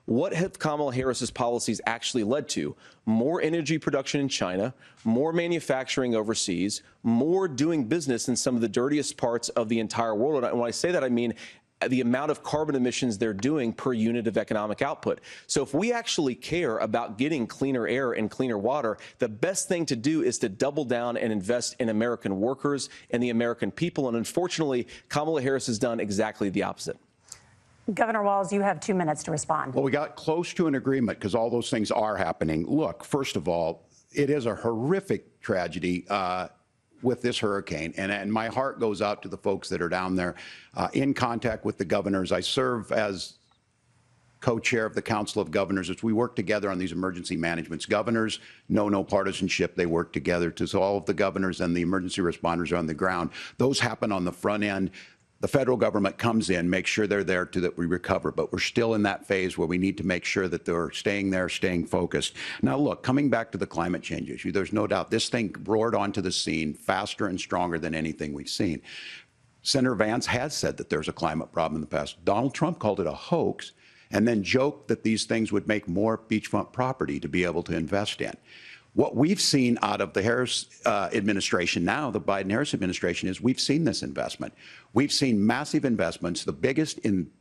What have Kamala Harris's policies actually led to? More energy production in China, more manufacturing overseas, more doing business in some of the dirtiest parts of the entire world. And when I say that, I mean the amount of carbon emissions they're doing per unit of economic output. So if we actually care about getting cleaner air and cleaner water, the best thing to do is to double down and invest in American workers and the American people. And unfortunately, Kamala Harris has done exactly the opposite. Governor Walz, you have 2 minutes to respond. Well, we got close to an agreement because all those things are happening. Look, first of all, it is a horrific tragedy with this hurricane. And my heart goes out to the folks that are down there in contact with the governors. I serve as co-chair of the Council of Governors as we work together on these emergency managements. Governors know no partisanship. They work together. So all of the governors and the emergency responders are on the ground. Those happen on the front end. The federal government comes in, makes sure they're there that we recover, but we're still in that phase where we need to make sure that they're staying there, staying focused. Now, look, coming back to the climate change issue, there's no doubt this thing roared onto the scene faster and stronger than anything we've seen. Senator Vance has said that there's a climate problem in the past. Donald Trump called it a hoax and then joked that these things would make more beachfront property to be able to invest in. What we've seen out of the Harris administration now, the Biden-Harris administration, is we've seen this investment. We've seen massive investments, the biggest in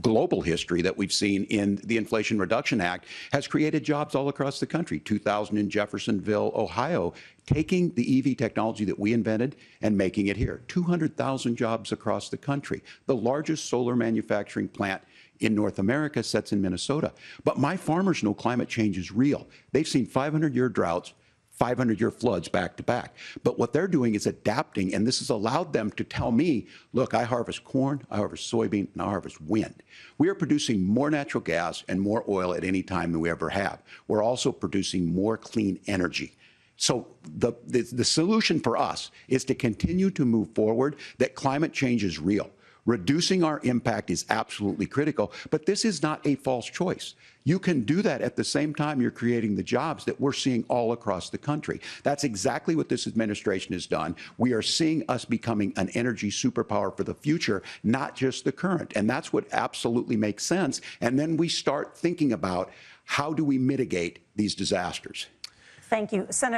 global history that we've seen in the Inflation Reduction Act, has created jobs all across the country. 2,000 in Jeffersonville, Ohio, taking the EV technology that we invented and making it here. 200,000 jobs across the country. The largest solar manufacturing plant in North America sits in Minnesota. But my farmers know climate change is real. They've seen 500-year droughts, 500-year floods back to back. But what they're doing is adapting, and this has allowed them to tell me, look, I harvest corn, I harvest soybean, and I harvest wind. We are producing more natural gas and more oil at any time than we ever have. We're also producing more clean energy. So the solution for us is to continue to move forward, that climate change is real. Reducing our impact is absolutely critical, but this is not a false choice. You can do that at the same time you're creating the jobs that we're seeing all across the country. That's exactly what this administration has done. We are seeing us becoming an energy superpower for the future, not just the current. And that's what absolutely makes sense. And then we start thinking about how do we mitigate these disasters. Thank you, Senator.